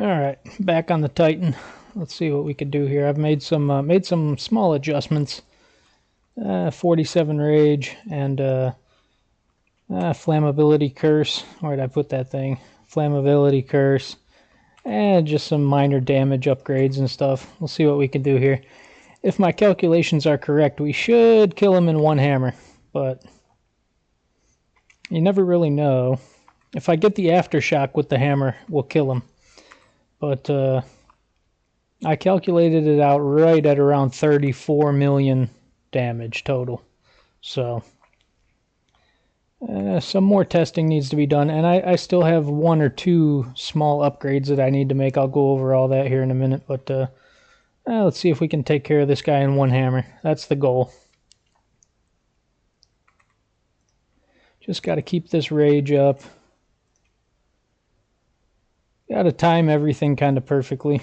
Alright, back on the Titan. Let's see what we could do here. I've made some small adjustments. 47 rage and flammability curse. Where'd I put that thing? Flammability curse. And just some minor damage upgrades and stuff. We'll see what we can do here. If my calculations are correct, we should kill him in one hammer. But you never really know. If I get the aftershock with the hammer, we'll kill him. But I calculated it out right at around 34 million damage total. So some more testing needs to be done, and I still have one or two small upgrades that I need to make. I'll go over all that here in a minute, but let's see if we can take care of this guy in one hammer. That's the goal. Just got to keep this rage up. Got to time everything kind of perfectly.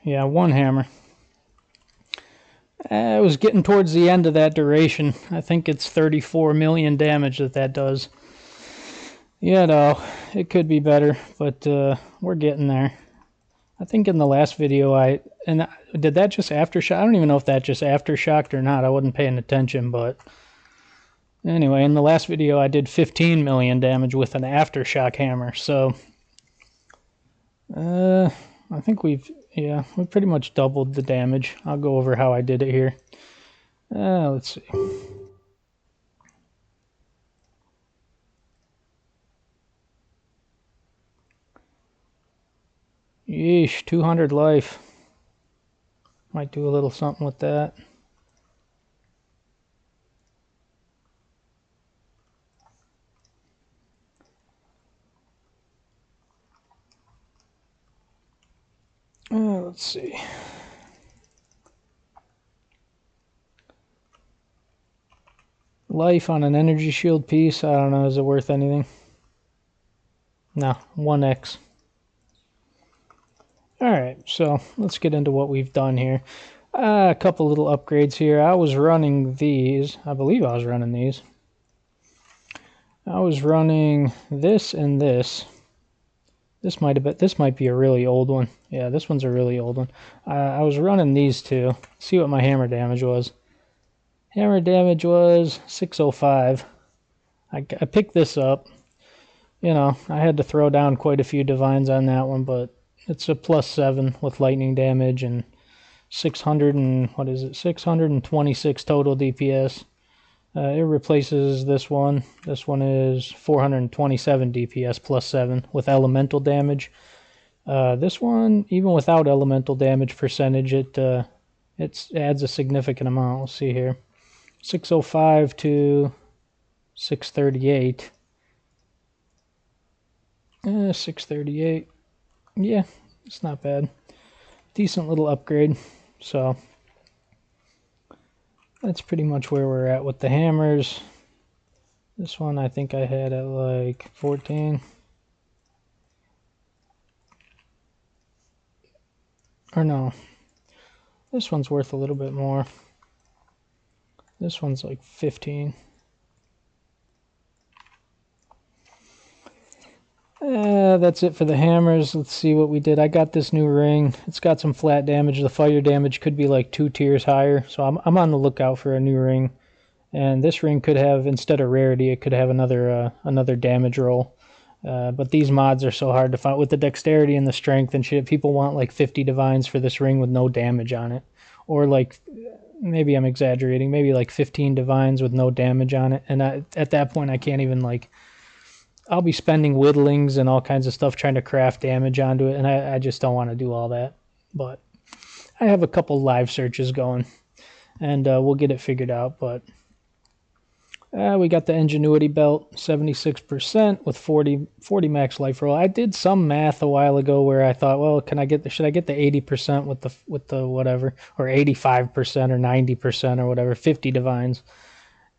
Yeah, one hammer. I was getting towards the end of that duration. I think it's 34 million damage that does. Yeah, no, it could be better, but we're getting there. I think in the last video did that just aftershock? I don't even know if that just aftershocked or not. I wasn't paying attention, but anyway, in the last video I did 15 million damage with an aftershock hammer. So I think we pretty much doubled the damage. I'll go over how I did it here. Let's see. Yeesh, 200 life. Might do a little something with that. Let's see. Life on an energy shield piece, I don't know, is it worth anything? No, 1x. Alright, so let's get into what we've done here. A couple little upgrades here. I was running these. I believe I was running these. I was running this and this. This might be a really old one. Yeah, this one's a really old one. I was running these two. See what my hammer damage was. Hammer damage was 605. I picked this up. You know, I had to throw down quite a few divines on that one, but it's a +7 with lightning damage and 626 total DPS. It replaces this one. This one is 427 DPS +7 with elemental damage. This one, even without elemental damage percentage, it adds a significant amount. Let's see here. 605 to 638. 638. Yeah, it's not bad. Decent little upgrade. So that's pretty much where we're at with the hammers. This one I think I had at like 14. Or no. This one's worth a little bit more. This one's like 15. That's it for the hammers. Let's see what we did. I got this new ring. It's got some flat damage. The fire damage could be like 2 tiers higher. So I'm on the lookout for a new ring. And this ring could have, instead of rarity, it could have another damage roll. But these mods are so hard to find. With the dexterity and the strength and shit, people want like 50 divines for this ring with no damage on it. Or like, maybe I'm exaggerating, maybe like 15 divines with no damage on it. And at that point, I can't even like... I'll be spending whittlings and all kinds of stuff trying to craft damage onto it, and I just don't want to do all that. But I have a couple live searches going, and we'll get it figured out. But we got the Ingenuity belt, 76% with 40 max life roll. I did some math a while ago where I thought, well, should I get the 80% with the whatever, or 85% or 90% or whatever, 50 divines,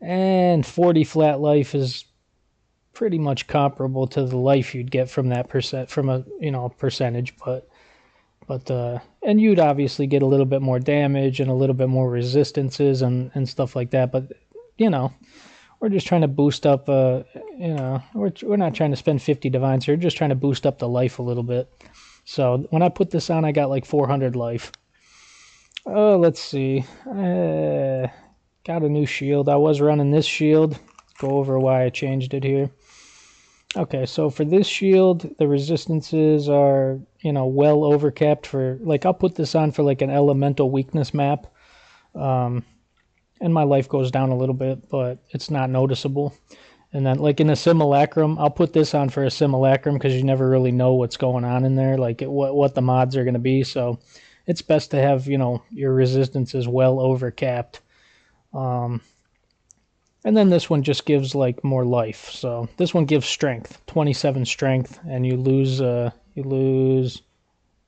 and 40 flat life is pretty much comparable to the life you'd get from that from a percentage, but and you'd obviously get a little bit more damage and a little bit more resistances and stuff like that. But we're just trying to boost up. We're not trying to spend 50 divines here. We're just trying to boost up the life a little bit. So when I put this on, I got like 400 life. Oh, let's see. Got a new shield. I was running this shield. Go over why I changed it here. Okay, so for this shield, the resistances are, well overcapped for, like, I'll put this on for, like, an elemental weakness map. And my life goes down a little bit, but it's not noticeable. And then, like, in a simulacrum, I'll put this on for a simulacrum because you never really know what's going on in there, like, what the mods are going to be. So it's best to have, your resistances well overcapped. And then this one just gives like more life. So this one gives strength, 27 strength, and you lose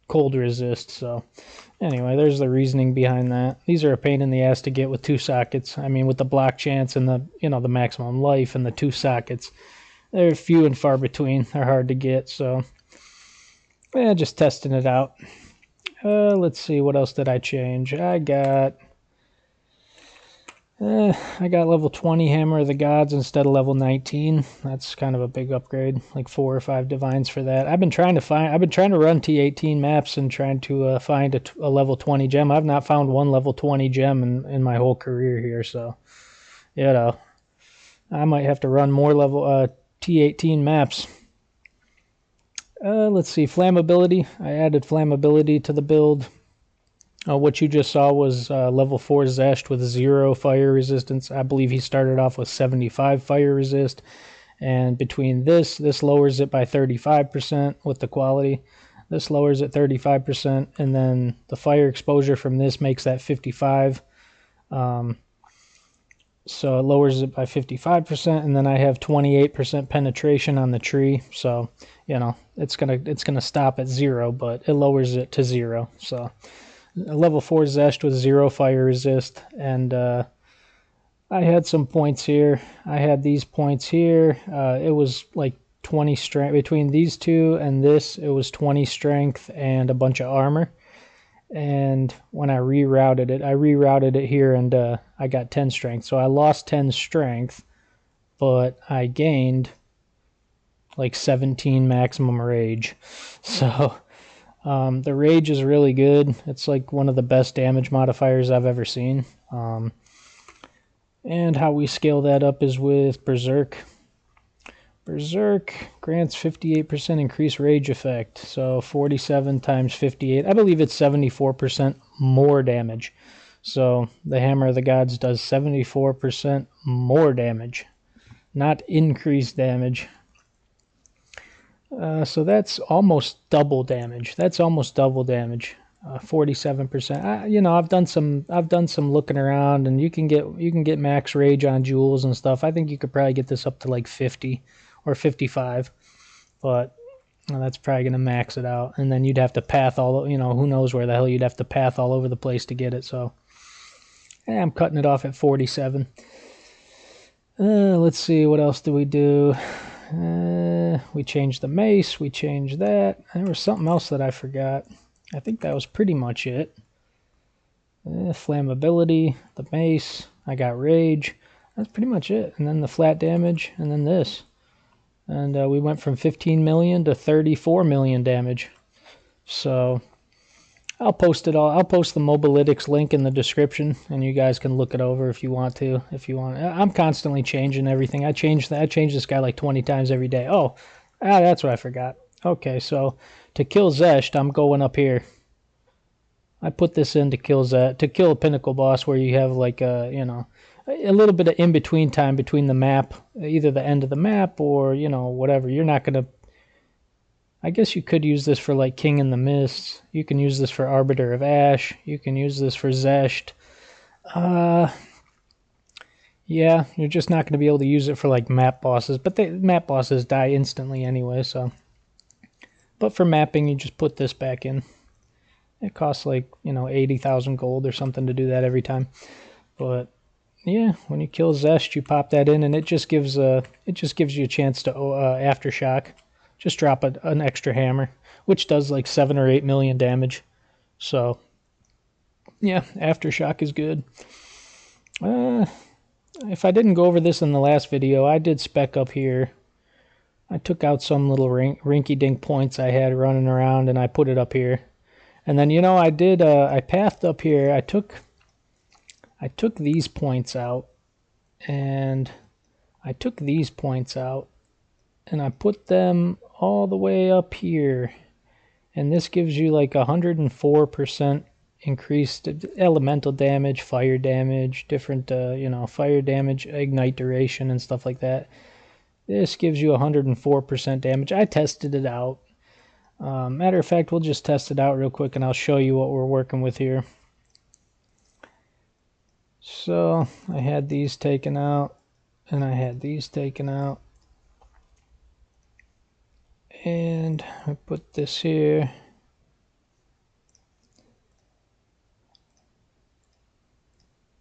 cold resist. So anyway, there's the reasoning behind that. These are a pain in the ass to get with 2 sockets. I mean, with the block chance and the the maximum life and the 2 sockets, they're few and far between. They're hard to get. So yeah, just testing it out. Let's see, what else did I change? I got level 20 Hammer of the Gods instead of level 19. That's kind of a big upgrade, like 4 or 5 divines for that. I've been trying to run T18 maps and trying to find a level 20 gem. I've not found one level 20 gem in my whole career here, so I might have to run more level T18 maps. Let's see, flammability. I added flammability to the build. What you just saw was level 4 Xesht with 0 fire resistance. I believe he started off with 75 fire resist. And between this lowers it by 35% with the quality. This lowers it 35%. And then the fire exposure from this makes that 55. So it lowers it by 55%. And then I have 28% penetration on the tree. So, it's gonna stop at 0, but it lowers it to 0. So a level 4 Xesht with 0 fire resist, and I had some points here. I had these points here. It was like 20 strength between these two and this. It was 20 strength and a bunch of armor. And when I rerouted it here, and I got 10 strength. So I lost 10 strength, but I gained like 17 maximum rage. So the rage is really good. It's like one of the best damage modifiers I've ever seen. And how we scale that up is with Berserk. Berserk grants 58% increased rage effect. So 47 times 58. I believe it's 74% more damage. So the Hammer of the Gods does 74% more damage, not increased damage. So that's almost double damage. 47%. I've done some looking around, and you can get max rage on jewels and stuff. I think you could probably get this up to like 50 or 55, but that's probably gonna max it out. And then you'd have to path who knows where the hell you'd have to path all over the place to get it. So I'm cutting it off at 47. Let's see, what else do we do? We changed the mace. We changed that. There was something else that I forgot. I think that was pretty much it. Flammability, the mace. I got rage. That's pretty much it. And then the flat damage, and then this. And we went from 15 million to 34 million damage. So I'll post it all. I'll post the Mobalytics link in the description, and you guys can look it over if you want to. I'm constantly changing everything. I change this guy like 20 times every day. That's what I forgot. Okay, so to kill Xesht, I'm going up here. I put this in to kill a pinnacle boss where you have like a little bit of in between time between the map, either the end of the map or whatever. You're not gonna. I guess you could use this for like King in the Mists. You can use this for Arbiter of Ash. You can use this for Xesht. Yeah, you're just not going to be able to use it for like map bosses. But map bosses die instantly anyway, so. But for mapping, you just put this back in. It costs like, 80,000 gold or something to do that every time. But yeah, when you kill Xesht, you pop that in, and it just gives you a chance to aftershock. Just drop an extra hammer, which does like 7 or 8 million damage. So yeah, aftershock is good. If I didn't go over this in the last video, I did spec up here. I took out some little rinky-dink points I had running around, and I put it up here. And then, you know, I pathed up here. I took these points out, and I took these points out, and I put them all the way up here. And this gives you like 104% increased elemental damage, fire damage, different, fire damage, ignite duration, and stuff like that. This gives you 104% damage. I tested it out. Matter of fact, we'll just test it out real quick, and I'll show you what we're working with here. So I had these taken out, and I had these taken out. And I put this here.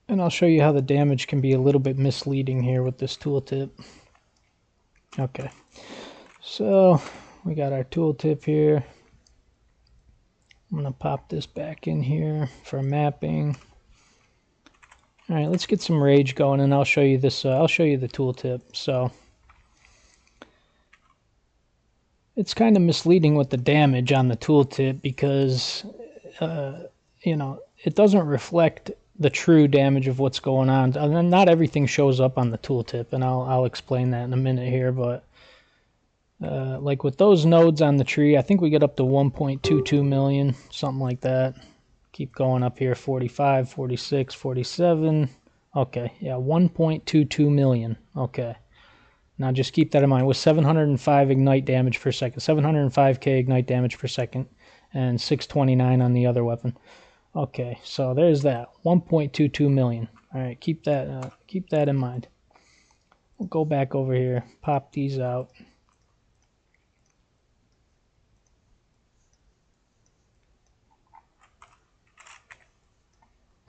And I'll show you how the damage can be a little bit misleading here with this tooltip. Okay, so we got our tooltip here. I'm going to pop this back in here for mapping. All right, let's get some rage going, and I'll show you this. I'll show you the tooltip. So it's kind of misleading with the damage on the tooltip because, it doesn't reflect the true damage of what's going on. And not everything shows up on the tooltip, and I'll explain that in a minute here. But like with those nodes on the tree, I think we get up to 1.22 million, something like that. Keep going up here, 45, 46, 47. Okay, yeah, 1.22 million. Okay. Now just keep that in mind. With 705 ignite damage per second, 705k ignite damage per second, and 629 on the other weapon. Okay, so there's that, 1.22 million. All right, keep that in mind. We'll go back over here, pop these out.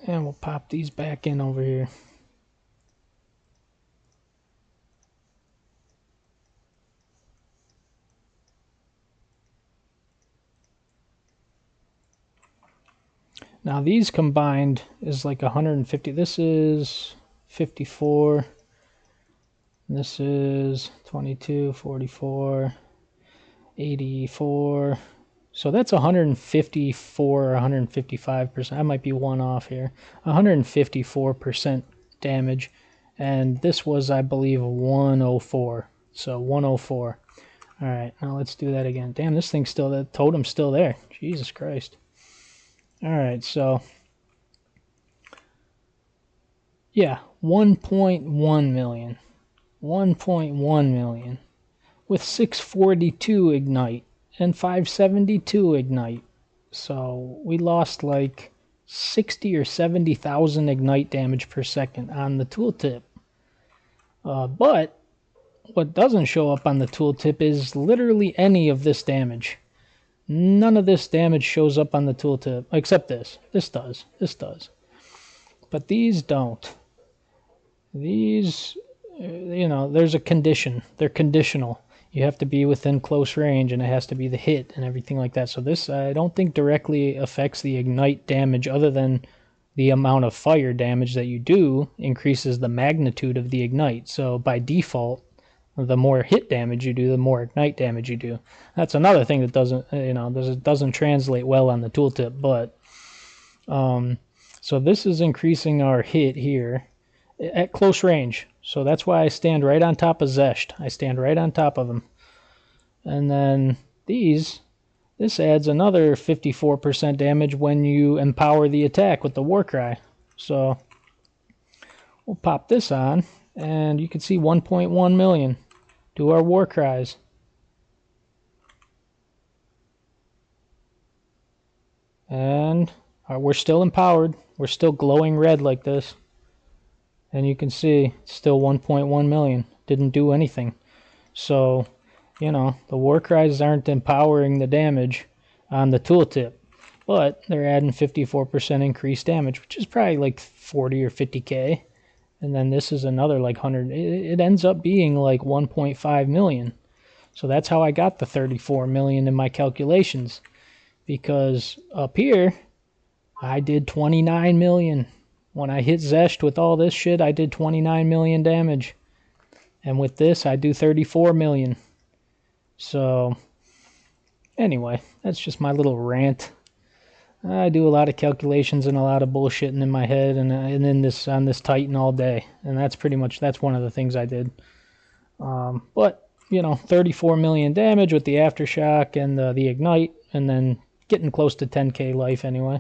And we'll pop these back in over here. Now these combined is like 150. This is 54. This is 22, 44, 84. So that's 154 or 155%. I might be one off here. 154% damage. And this was, I believe, 104. So 104. All right, now let's do that again. Damn, this thing's still, the totem's still there. Jesus Christ. All right, so yeah, 1.1 million. 1.1 million with 642 ignite and 572 ignite. So we lost like 60 or 70,000 ignite damage per second on the tooltip. But what doesn't show up on the tooltip is literally any of this damage. None of this damage shows up on the tooltip, except this. This does. This does. But these don't. These, there's a condition. They're conditional. You have to be within close range, and it has to be the hit and everything like that. So this, I don't think directly affects the ignite damage, other than the amount of fire damage that you do increases the magnitude of the ignite. So by default, the more hit damage you do, the more ignite damage you do. That's another thing that doesn't translate well on the tooltip. But so this is increasing our hit here at close range. So that's why I stand right on top of Xesht. I stand right on top of him. And then this adds another 54% damage when you empower the attack with the war cry. So we'll pop this on, and you can see 1.1 million to our war cries. And we're still empowered. We're still glowing red like this. And you can see it's still 1.1 million. Didn't do anything. So, the war cries aren't empowering the damage on the tooltip. But they're adding 54% increased damage, which is probably like 40 or 50k. And then this is another like 100. It ends up being like 1.5 million. So that's how I got the 34 million in my calculations. Because up here, I did 29 million. When I hit Xesht with all this shit, I did 29 million damage. And with this, I do 34 million. So, anyway, that's just my little rant. I do a lot of calculations and a lot of bullshitting in my head, and in this on this Titan all day, and that's one of the things I did. But 34 million damage with the aftershock and the ignite, and then getting close to 10k life anyway.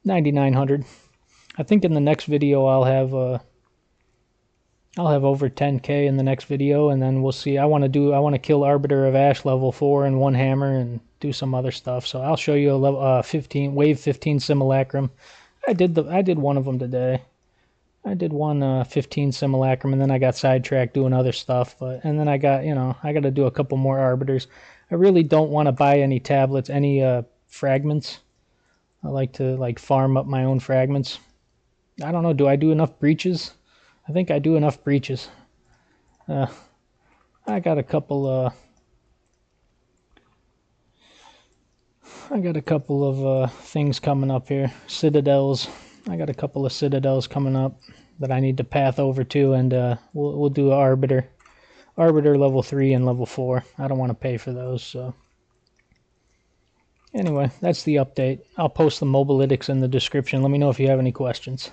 9,900. I think in the next video I'll have over 10k in the next video, and then we'll see. I want to kill Arbiter of Ash level 4 in one hammer and do some other stuff. So I'll show you a level 15 wave 15 simulacrum. I did one of them today. I did one 15 simulacrum, and then I got sidetracked doing other stuff. And then I got to do a couple more arbiters. I really don't want to buy any tablets, any fragments. I like to farm up my own fragments. I don't know. Do I do enough breaches? I think I do enough breaches. I got a couple of things coming up here. Citadels. I got a couple of citadels coming up that I need to path over to, and we'll do Arbiter level 3 and level 4. I don't want to pay for those, so anyway, that's the update. I'll post the mobalytics in the description. Let me know if you have any questions.